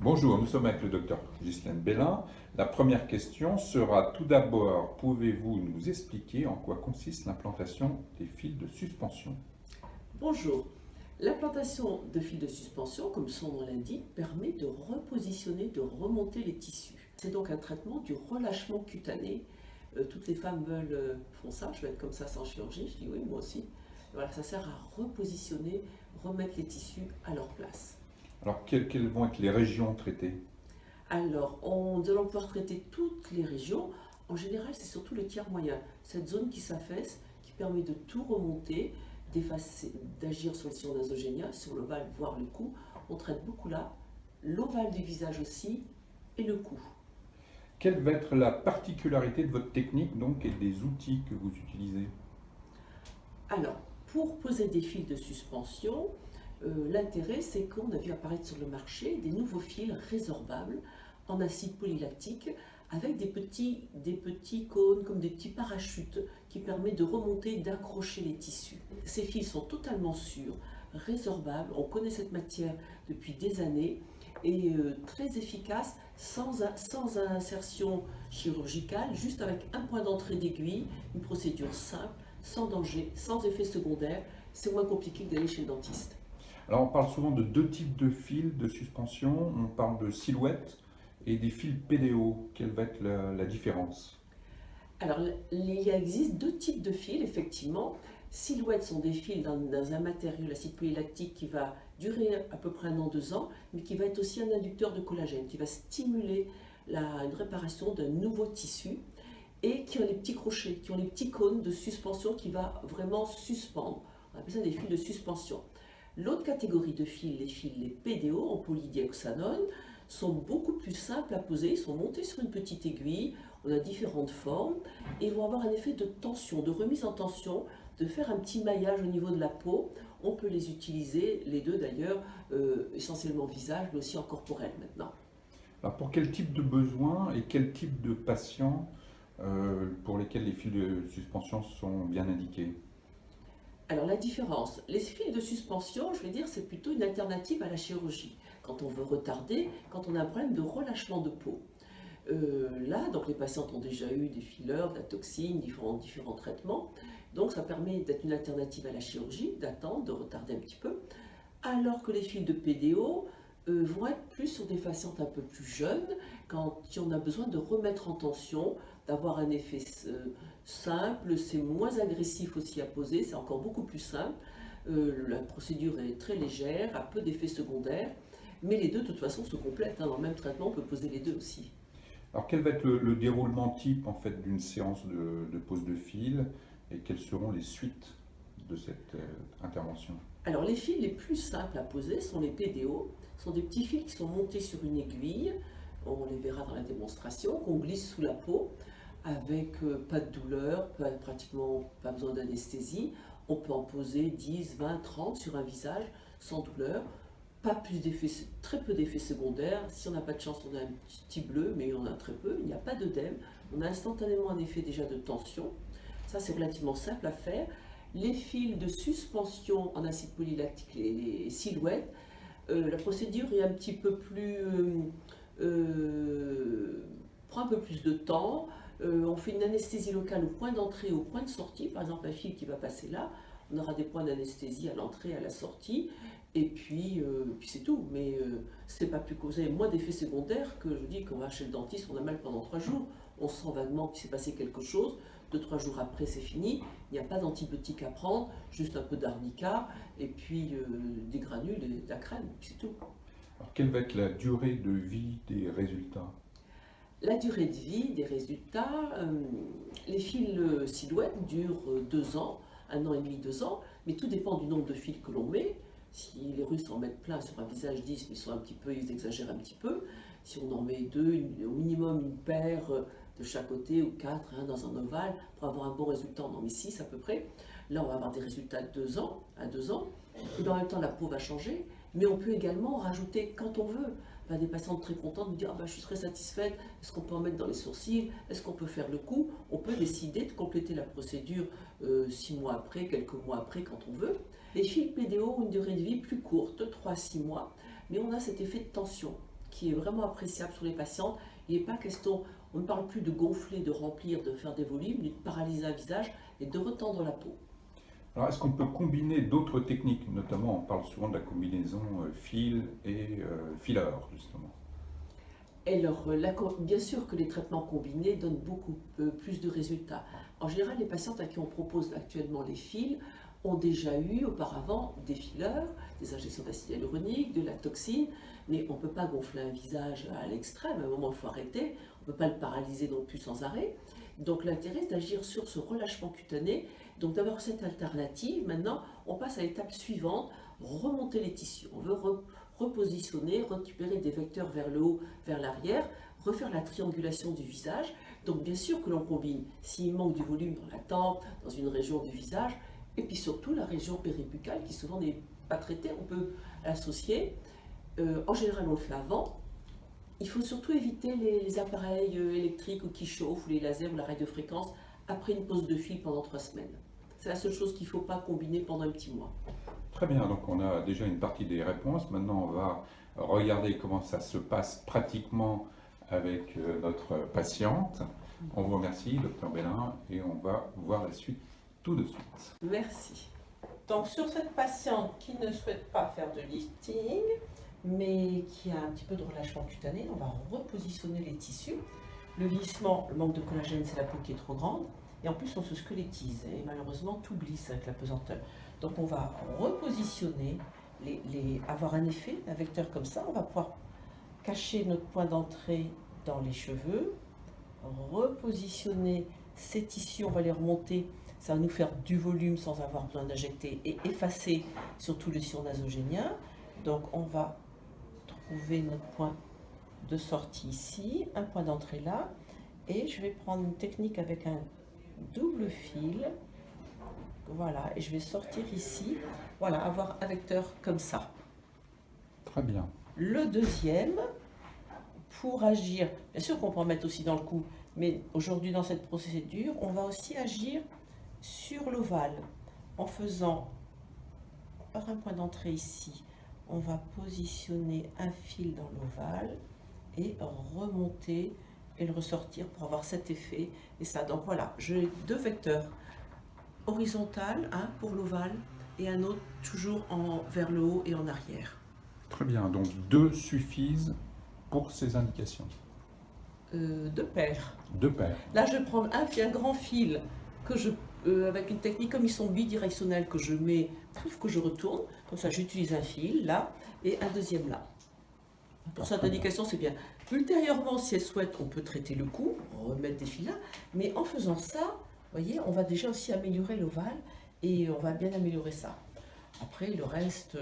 Bonjour, nous sommes avec le docteur Ghislaine Bellin. La première question sera tout d'abord, pouvez-vous nous expliquer en quoi consiste l'implantation des fils de suspension? Bonjour. L'implantation de fils de suspension, comme son nom l'indique, permet de repositionner, de remonter les tissus. C'est donc un traitement du relâchement cutané. Toutes les femmes font ça, je vais être comme ça sans chirurgie, je dis oui, moi aussi. Voilà, ça sert à repositionner, remettre les tissus à leur place. Alors, quelles vont être les régions traitées? Alors, nous allons pouvoir traiter toutes les régions. En général, c'est surtout le tiers moyen, cette zone qui s'affaisse, qui permet de tout remonter, d'agir sur le sillon nasogénial, sur l'ovale, voire le cou. On traite beaucoup là, l'ovale du visage aussi, et le cou. Quelle va être la particularité de votre technique donc et des outils que vous utilisez? Alors, pour poser des fils de suspension, l'intérêt c'est qu'on a vu apparaître sur le marché des nouveaux fils résorbables en acide polylactique avec des petits cônes comme des petits parachutes qui permettent de remonter et d'accrocher les tissus. Ces fils sont totalement sûrs, résorbables, on connaît cette matière depuis des années et très efficace sans insertion chirurgicale, juste avec un point d'entrée d'aiguille, une procédure simple, sans danger, sans effet secondaire. C'est moins compliqué que d'aller chez le dentiste. Alors, on parle souvent de deux types de fils de suspension. On parle de silhouette et des fils PDO. Quelle va être la différence? Alors, il existe deux types de fils, effectivement. Silhouettes sont des fils dans un matériau, l'acide polylactique, qui va durer à peu près 1 an, 2 ans, mais qui va être aussi un inducteur de collagène, qui va stimuler une réparation d'un nouveau tissu et qui ont les petits crochets, qui ont les petits cônes de suspension qui va vraiment suspendre. On appelle ça des fils de suspension. L'autre catégorie de fils, les PDO en polydioxanone, sont beaucoup plus simples à poser, ils sont montés sur une petite aiguille, on a différentes formes, et vont avoir un effet de tension, de remise en tension, de faire un petit maillage au niveau de la peau. On peut les utiliser, les deux d'ailleurs, essentiellement visage, mais aussi en corporel maintenant. Alors, pour quel type de besoin et quel type de patient pour lesquels les fils de suspension sont bien indiqués? Alors la différence, les fils de suspension, je vais dire, c'est plutôt une alternative à la chirurgie. Quand on veut retarder, quand on a un problème de relâchement de peau. Là, donc les patientes ont déjà eu des fillers, de la toxine, différents traitements. Donc ça permet d'être une alternative à la chirurgie, d'attendre, de retarder un petit peu. Alors que les fils de PDO vont être plus sur des patientes un peu plus jeunes, quand on a besoin de remettre en tension, d'avoir un effet simple, c'est moins agressif aussi à poser, c'est encore beaucoup plus simple. La procédure est très légère, a peu d'effets secondaires, mais les deux de toute façon se complètent, hein. Dans le même traitement, on peut poser les deux aussi. Alors, quel va être le déroulement type en fait d'une séance de pose de fil et quelles seront les suites de cette intervention? Alors les fils les plus simples à poser sont les PDO. Ce sont des petits fils qui sont montés sur une aiguille, on les verra dans la démonstration, qu'on glisse sous la peau avec pas de douleur, pratiquement pas besoin d'anesthésie. On peut en poser 10, 20, 30 sur un visage sans douleur. Pas plus d'effets, très peu d'effets secondaires. Si on n'a pas de chance, on a un petit bleu, mais on a très peu. Il n'y a pas d'œdème. On a instantanément un effet déjà de tension. Ça, c'est relativement simple à faire. Les fils de suspension en acide polylactique, les silhouettes, la procédure est un petit peu plus prend un peu plus de temps. On fait une anesthésie locale au point d'entrée, au point de sortie. Par exemple, un fil qui va passer là, on aura des points d'anesthésie à l'entrée, à la sortie. Et puis c'est tout. Mais c'est pas plus causé moins d'effets secondaires que je dis qu'on va chez le dentiste, on a mal pendant 3 jours. On sent vaguement qu'il s'est passé quelque chose. 2, 3 jours après, c'est fini. Il n'y a pas d'antibiotiques à prendre, juste un peu d'arnica, et puis des granules et de la crème, puis c'est tout. Alors, quelle va être la durée de vie des résultats? La durée de vie des résultats, les fils silhouettes durent 2 ans, 1 an et demi, 2 ans, mais tout dépend du nombre de fils que l'on met. Si les Russes en mettent plein sur un visage 10, mais ils exagèrent un petit peu. Si on en met 2, au minimum une paire de chaque côté, ou 4, hein, dans un ovale, pour avoir un bon résultat, on en met 6 à peu près. Là, on va avoir des résultats de 2 ans, à 2 ans. Et en même temps, la peau va changer, mais on peut également rajouter quand on veut. Des patientes très contentes me disent je suis très satisfaite, est-ce qu'on peut en mettre dans les sourcils, est-ce qu'on peut faire le cou? On peut décider de compléter la procédure 6 mois après, quelques mois après, quand on veut. Les fils PDO ont une durée de vie plus courte, 3 à 6 mois, mais on a cet effet de tension qui est vraiment appréciable sur les patientes. Il n'est pas question, on ne parle plus de gonfler, de remplir, de faire des volumes, ni de paralyser un visage et de retendre la peau. Alors, est-ce qu'on peut combiner d'autres techniques? Notamment, on parle souvent de la combinaison fil et filler, justement. Alors, bien sûr que les traitements combinés donnent beaucoup plus de résultats. En général, les patientes à qui on propose actuellement les fils ont déjà eu auparavant des fillers, des injections d'acide hyaluronique, de la toxine, mais on ne peut pas gonfler un visage à l'extrême, à un moment il faut arrêter, on ne peut pas le paralyser non plus sans arrêt. Donc l'intérêt c'est d'agir sur ce relâchement cutané, donc d'avoir cette alternative. Maintenant, on passe à l'étape suivante, remonter les tissus. On veut repositionner, récupérer des vecteurs vers le haut, vers l'arrière, refaire la triangulation du visage. Donc bien sûr que l'on combine, s'il manque du volume dans la tempe, dans une région du visage, et puis surtout la région péribuccale qui souvent n'est pas traitée, on peut l'associer. En général, on le fait avant. Il faut surtout éviter les appareils électriques ou qui chauffent, ou les lasers ou la radiofréquence après une pause de fil pendant 3 semaines. C'est la seule chose qu'il ne faut pas combiner pendant un petit mois. Très bien, donc on a déjà une partie des réponses. Maintenant, on va regarder comment ça se passe pratiquement avec notre patiente. On vous remercie, Dr Bellin, et on va voir la suite tout de suite. Merci. Donc sur cette patiente qui ne souhaite pas faire de lifting, mais qui a un petit peu de relâchement cutané, on va repositionner les tissus. Le vieillissement, le manque de collagène, c'est la peau qui est trop grande. Et en plus, on se squelettise et malheureusement, tout glisse avec la pesanteur. Donc on va repositionner, avoir un effet, un vecteur comme ça. On va pouvoir cacher notre point d'entrée dans les cheveux, repositionner ces tissus, on va les remonter. Ça va nous faire du volume sans avoir besoin d'injecter et effacer surtout le sillon nasogénien. Donc on va trouver notre point de sortie ici, un point d'entrée là. Et je vais prendre une technique avec un double fil. Voilà, et je vais sortir ici. Voilà, avoir un vecteur comme ça. Très bien. Le deuxième, pour agir, bien sûr qu'on peut en mettre aussi dans le cou, mais aujourd'hui dans cette procédure, on va aussi agir sur l'ovale en faisant par un point d'entrée ici. On va positionner un fil dans l'ovale et remonter et le ressortir pour avoir cet effet et ça. Donc voilà, j'ai 2 vecteurs horizontal, un pour l'ovale et un autre toujours vers le haut et en arrière. Très bien, donc 2 suffisent pour ces indications. 2 paires. 2 paires. Là, je vais prendre un grand fil que avec une technique comme ils sont bidirectionnels que je mets, que je retourne. Comme ça, j'utilise un fil là et un deuxième là. Pour cette indication, c'est bien. Ultérieurement, si elle souhaite, on peut traiter le cou, remettre des fils là. Mais en faisant ça, vous voyez, on va déjà aussi améliorer l'ovale et on va bien améliorer ça. Après, le reste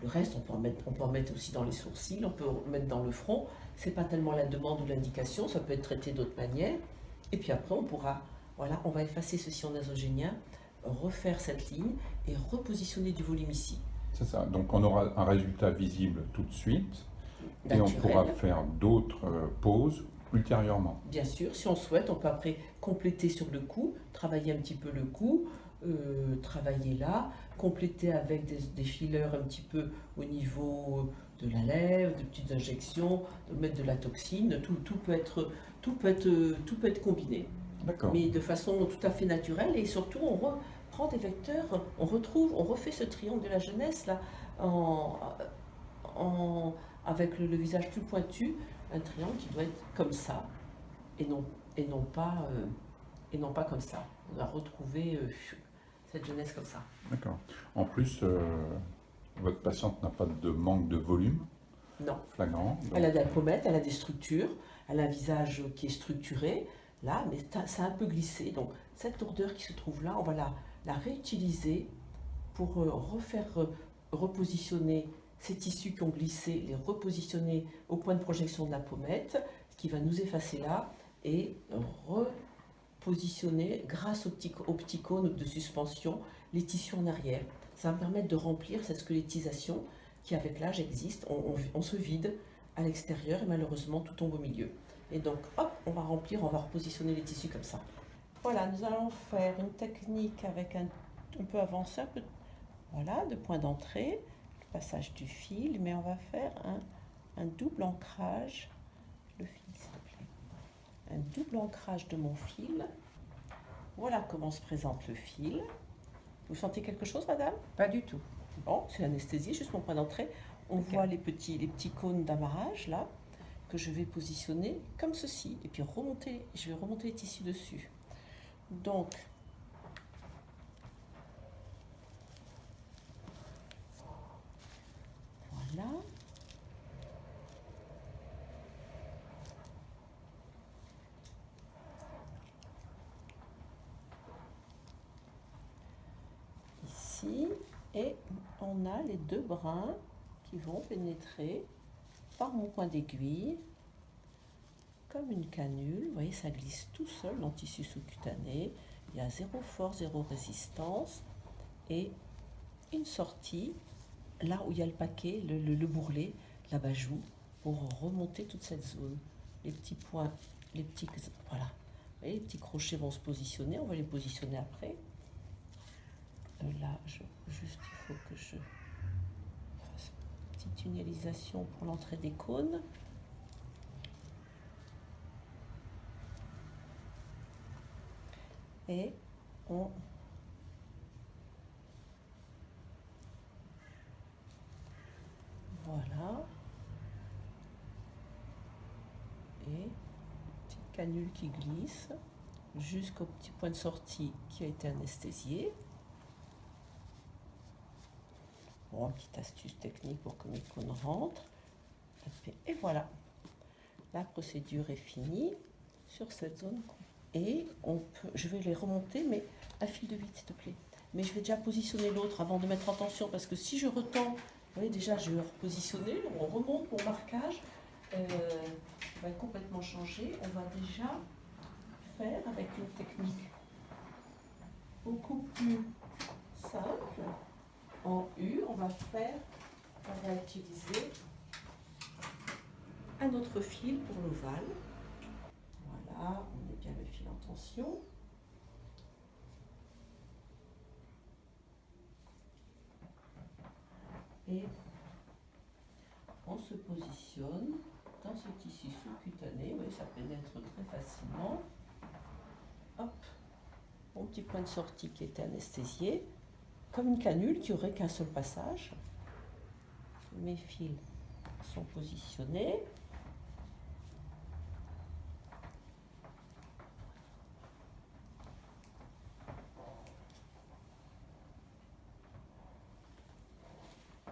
on peut en mettre aussi dans les sourcils, on peut en mettre dans le front. C'est pas tellement la demande ou l'indication, ça peut être traité d'autres manières. Et puis après, on pourra, voilà, on va effacer ce sillon nasogénien, refaire cette ligne et repositionner du volume ici. C'est ça, donc on aura un résultat visible tout de suite et on Naturel. pourra faire d'autres pauses ultérieurement. Bien sûr, si on souhaite, on peut après compléter sur le cou, travailler un petit peu le cou, travailler là, compléter avec des fillers un petit peu au niveau de la lèvre, de petites injections, de mettre de la toxine, tout peut être combiné. D'accord. Mais de façon tout à fait naturelle et surtout on reprend des vecteurs, on refait ce triangle de la jeunesse là, avec le visage plus pointu, un triangle qui doit être comme ça et non pas comme ça. On va retrouver cette jeunesse comme ça. D'accord. En plus, votre patiente n'a pas de manque de volume Non. flagrant. Donc... Elle a de la pommette, elle a des structures, elle a un visage qui est structuré, là, mais ça a un peu glissé. Donc cette lourdeur qui se trouve là, on va la réutiliser pour repositionner ces tissus qui ont glissé, les repositionner au point de projection de la pommette, ce qui va nous effacer là, et repositionner grâce au petit cône de suspension les tissus en arrière. Ça va me permettre de remplir cette squelettisation qui avec l'âge existe. On se vide à l'extérieur et malheureusement tout tombe au milieu. Et donc hop, on va repositionner les tissus comme ça. Voilà, nous allons faire une technique avec on peut avancer un peu, voilà, de point d'entrée, le passage du fil, mais on va faire un un double ancrage, le fil s'il te plaît, un double ancrage de mon fil. Voilà comment se présente le fil. Vous sentez quelque chose, madame? Pas du tout. Bon, c'est l'anesthésie, juste mon point d'entrée. On voit les petits cônes d'amarrage là, que je vais positionner comme ceci. Et puis remonter, je vais remonter les tissus dessus. Donc, voilà. Ici, et on a les deux brins qui vont pénétrer par mon point d'aiguille comme une canule. Vous voyez, ça glisse tout seul dans le tissu sous-cutané. Il y a zéro force, zéro résistance et une sortie là où il y a le paquet, le bourrelet, l'abat-joue pour remonter toute cette zone. Les petits points, voilà. Vous voyez, les petits crochets vont se positionner. On va les positionner après. Là, juste il faut que je fasse une petite tunnelisation pour l'entrée des cônes. Et on voilà. Et petite canule qui glisse jusqu'au petit point de sortie qui a été anesthésié. Bon, petite astuce technique pour que mes cônes rentrent. Et voilà, la procédure est finie sur cette zone. Et je vais les remonter, mais à fil de 8, s'il te plaît. Mais je vais déjà positionner l'autre avant de mettre en tension, parce que si je retends, vous voyez déjà, je vais repositionner, on remonte mon marquage, va complètement changer. On va déjà faire avec une technique beaucoup plus simple. En U, on va utiliser un autre fil pour l'ovale. Voilà, on met bien le fil en tension. Et on se positionne dans ce tissu sous-cutané. Vous voyez, ça pénètre très facilement. Hop, mon petit point de sortie qui était anesthésié. Comme une canule qui aurait qu'un seul passage. Mes fils sont positionnés.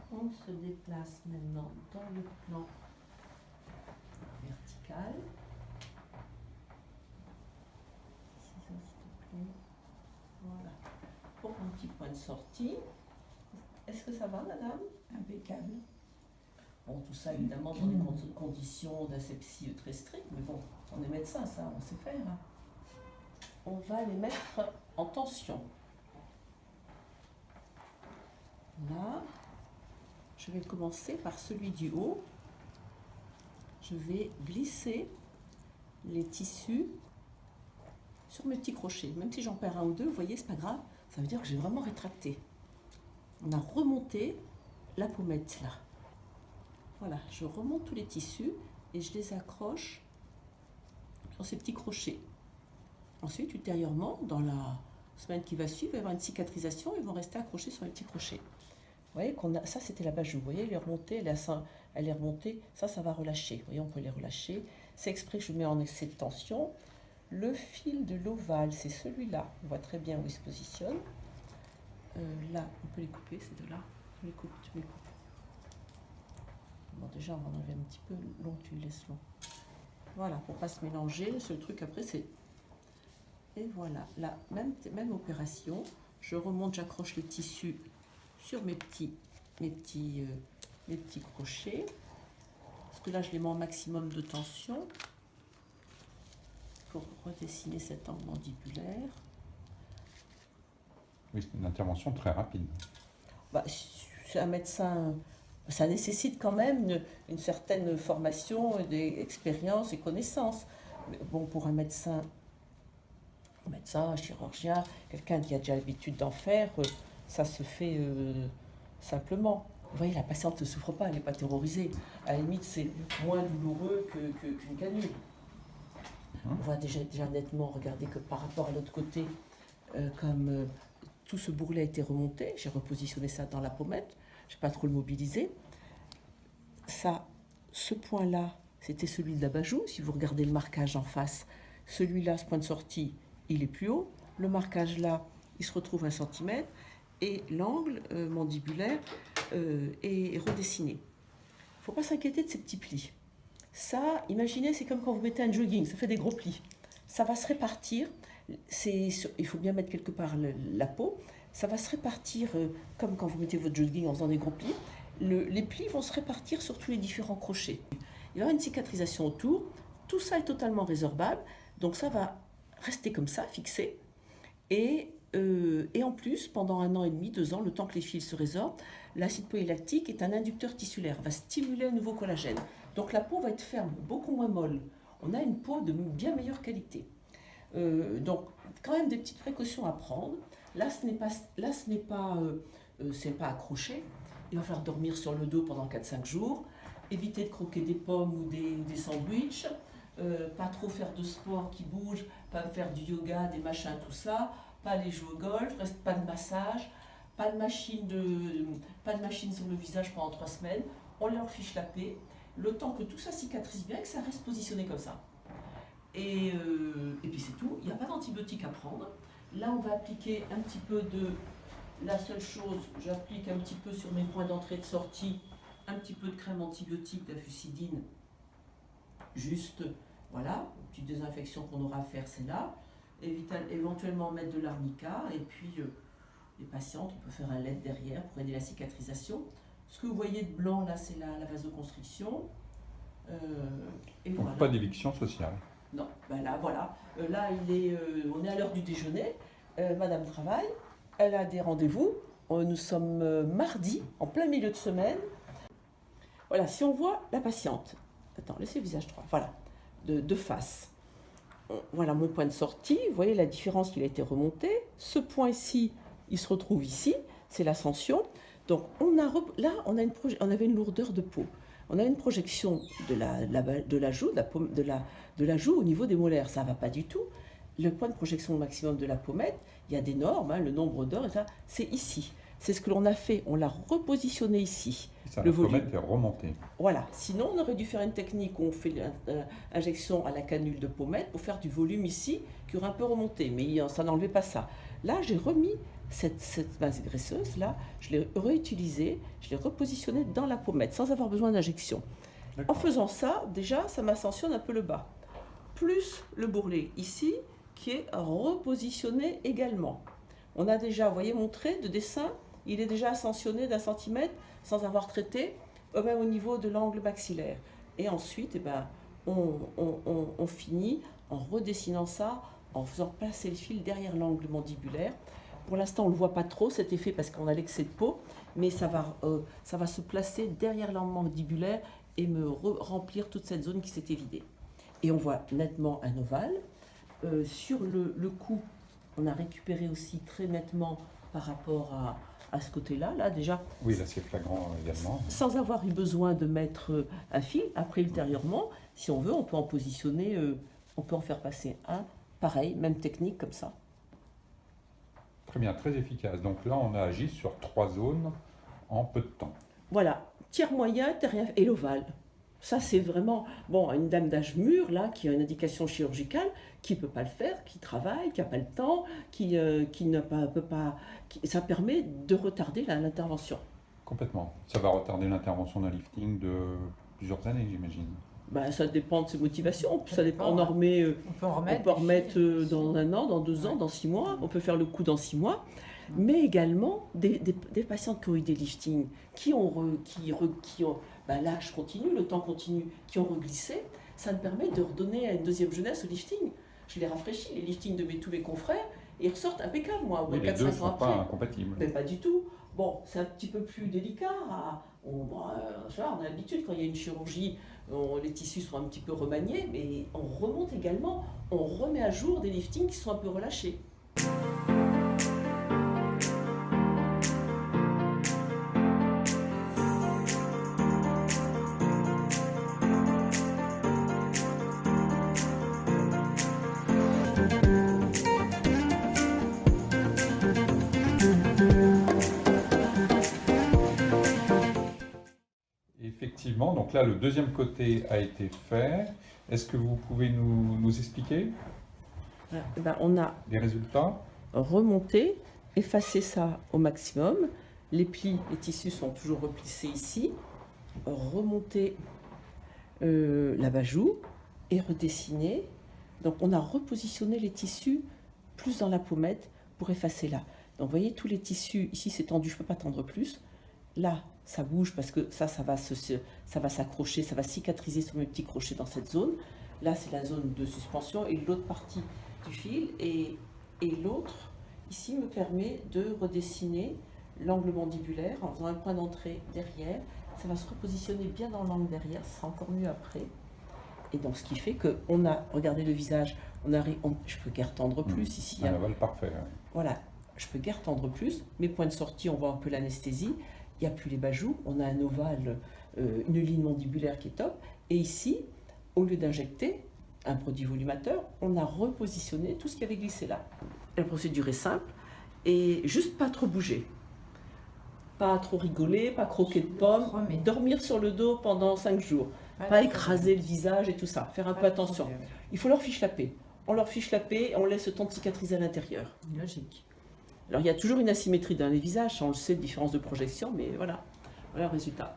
On se déplace maintenant dans le plan vertical. Voilà. Pour mon petit point de sortie. Est-ce que ça va, madame? Impeccable. Bon, tout ça, évidemment, dans des conditions d'asepsie très strictes, mais bon, on est médecin, ça, on sait faire. On va les mettre en tension. Là, je vais commencer par celui du haut. Je vais glisser les tissus sur mes petits crochets. Même si j'en perds un ou deux, vous voyez, c'est pas grave. Ça veut dire que j'ai vraiment rétracté. On a remonté la pommette là. Voilà, je remonte tous les tissus et je les accroche sur ces petits crochets. Ensuite, ultérieurement, dans la semaine qui va suivre, il va y avoir une cicatrisation, ils vont rester accrochés sur les petits crochets. Vous voyez qu'on a, ça c'était la bajoue, vous voyez, elle est remontée, elle est remontée, ça va relâcher. Vous voyez, on peut les relâcher. C'est exprès que je mets en excès de tension. Le fil de l'ovale, c'est celui-là. On voit très bien où il se positionne. Là, on peut les couper, ces deux-là. Tu les coupes. Bon, déjà, on va enlever un petit peu long, tu laisses long. Voilà, pour pas se mélanger. Le seul truc après, c'est... Et voilà, là, même opération. Je remonte, j'accroche le tissu sur mes petits crochets. Parce que là, je les mets en maximum de tension. Pour redessiner cet angle mandibulaire. Oui, c'est une intervention très rapide. Bah, c'est un médecin, ça nécessite quand même une certaine formation, des expériences et connaissances. Mais bon, pour un médecin, un chirurgien, quelqu'un qui a déjà l'habitude d'en faire, ça se fait simplement. Vous voyez, la patiente ne souffre pas, elle n'est pas terrorisée. À la limite, c'est moins douloureux qu'une canule. On voit déjà nettement, regardez que par rapport à l'autre côté, comme tout ce bourrelet a été remonté, j'ai repositionné ça dans la pommette, je n'ai pas trop le mobilisé. Ça, ce point-là, c'était celui de l'abat-joue. Si vous regardez le marquage en face, celui-là, ce point de sortie, il est plus haut. Le marquage là, il se retrouve 1 cm et l'angle mandibulaire est redessiné. Il ne faut pas s'inquiéter de ces petits plis. Ça, imaginez, c'est comme quand vous mettez un jogging, ça fait des gros plis. Ça va se répartir, il faut bien mettre quelque part la peau, ça va se répartir comme quand vous mettez votre jogging en faisant des gros plis. Les plis vont se répartir sur tous les différents crochets. Il y aura une cicatrisation autour, tout ça est totalement résorbable, donc ça va rester comme ça, fixé. Et en plus, pendant 1 an et demi, 2 ans, le temps que les fils se résorbent, l'acide polylactique est un inducteur tissulaire, va stimuler un nouveau collagène. Donc la peau va être ferme, beaucoup moins molle. On a une peau de bien meilleure qualité. Donc quand même des petites précautions à prendre. Là, ce n'est pas accroché. Il va falloir dormir sur le dos pendant 4-5 jours. Éviter de croquer des pommes ou des sandwichs. Pas trop faire de sport qui bouge, pas faire du yoga, des machins, tout ça. Pas aller jouer au golf, pas de massage, pas de machine sur le visage pendant 3 semaines. On leur fiche la paix. Le temps que tout ça cicatrise bien, que ça reste positionné comme ça. Et puis c'est tout, il n'y a pas d'antibiotiques à prendre. Là, on va appliquer un petit peu de... La seule chose, j'applique un petit peu sur mes points d'entrée et de sortie, un petit peu de crème antibiotique, d'afucidine. Juste, voilà, une petite désinfection qu'on aura à faire, c'est là. Éventuellement mettre de l'arnica, et puis les patientes, on peut faire un LED derrière pour aider la cicatrisation. Ce que vous voyez de blanc, là, c'est la vasoconstriction. Et Donc, voilà. pas d'éviction sociale. Non, ben là, voilà. Là, on est à l'heure du déjeuner. Madame travaille, elle a des rendez-vous. Nous sommes mardi, en plein milieu de semaine. Voilà, si on voit la patiente. Attends, laissez le visage droit. Voilà, de face. Voilà mon point de sortie. Vous voyez la différence, il a été remonté. Ce point ici, il se retrouve ici. C'est l'ascension. Donc, on avait une lourdeur de peau. On a une projection de la joue au niveau des molaires. Ça ne va pas du tout. Le point de projection maximum de la pommette, il y a des normes, hein, le nombre d'heures, et ça, c'est ici. C'est ce que l'on a fait. On l'a repositionné ici. La pommette est remontée. Voilà. Sinon, on aurait dû faire une technique où on fait l'injection à la canule de pommette pour faire du volume ici, qui aurait un peu remonté. Mais ça n'enlevait pas ça. Là, j'ai remis cette base graisseuse, là, je l'ai réutilisée, je l'ai repositionnée dans la pommette, sans avoir besoin d'injection. En faisant ça, déjà, ça m'ascensionne un peu le bas. Plus le bourrelet ici, qui est repositionné également. On a déjà, vous voyez mon trait de dessin, il est déjà ascensionné d'1 centimètre sans avoir traité, même au niveau de l'angle maxillaire. Et ensuite, on finit en redessinant ça, en faisant passer le fil derrière l'angle mandibulaire. Pour l'instant, on ne le voit pas trop, cet effet, parce qu'on a l'excès de peau, mais ça va se placer derrière l'angle mandibulaire et me remplir toute cette zone qui s'était vidée. Et on voit nettement un ovale. Sur le cou, on a récupéré aussi très nettement par rapport à ce côté-là, là déjà. Oui, là c'est flagrant également. Sans avoir eu besoin de mettre un fil. Après, ultérieurement, si on veut, on peut en positionner, on peut en faire passer un. Pareil, même technique comme ça. Très bien, très efficace. Donc là, on a agi sur 3 zones en peu de temps. Voilà, tiers moyen, terrien et l'ovale. Ça, c'est vraiment, bon, une dame d'âge mûr, là, qui a une indication chirurgicale, qui ne peut pas le faire, qui travaille, qui n'a pas le temps, qui ne peut pas... ça permet de retarder l'intervention. Complètement. Ça va retarder l'intervention d'un lifting de plusieurs années, j'imagine. Ben, ça dépend de ses motivations. Ça dépend, on peut en remettre dans 1 an, dans 2 ans, dans 6 mois. On peut faire le coup dans 6 mois. Mais également des patientes qui ont eu des liftings, qui ont l'âge continue, le temps continue, qui ont reglissé. Ça me permet de redonner une deuxième jeunesse au lifting. Je les rafraîchis, les liftings de tous mes confrères, et ils ressortent impeccables, moi. Oui, les deux ne sont pas incompatibles. Mais pas du tout. Bon, c'est un petit peu plus délicat. On a l'habitude, quand il y a une chirurgie, les tissus sont un petit peu remaniés, mais on remonte également, on remet à jour des liftings qui sont un peu relâchés. effectivement, donc là, le deuxième côté a été fait. Est-ce que vous pouvez nous expliquer Voilà. Eh ben, on a les résultats? remonté, effacé ça au maximum. Les plis, les tissus sont toujours replissés ici. Remonter l'abat-jour et redessiner. Donc on a repositionné les tissus plus dans la pommette pour effacer là. Donc vous voyez tous les tissus, ici c'est tendu, je ne peux pas tendre plus. Là ça bouge parce que ça va s'accrocher, ça va cicatriser sur mes petits crochets dans cette zone. Là c'est la zone de suspension et l'autre partie du fil. Et l'autre ici me permet de redessiner l'angle mandibulaire en faisant un point d'entrée derrière. Ça va se repositionner bien dans l'angle derrière, ce sera encore mieux après. Et donc ce qui fait qu'on a, regardez le visage, je peux guère tendre plus ici. Un aval parfait. Ouais. Voilà, je peux guère tendre plus. Mes points de sortie, on voit un peu l'anesthésie. Il n'y a plus les bajous, on a un ovale, une ligne mandibulaire qui est top. Et ici, au lieu d'injecter un produit volumateur, on a repositionné tout ce qui avait glissé là. La procédure est simple et juste pas trop bouger. Pas trop rigoler, pas croquer de pommes, dormir sur le dos pendant 5 jours. Pas écraser le visage et tout ça, faire un peu attention. Il faut leur fiche la paix. On leur fiche la paix et on laisse le temps de cicatriser à l'intérieur. Logique. Alors il y a toujours une asymétrie dans les visages, on le sait, différence de projection, mais voilà le résultat.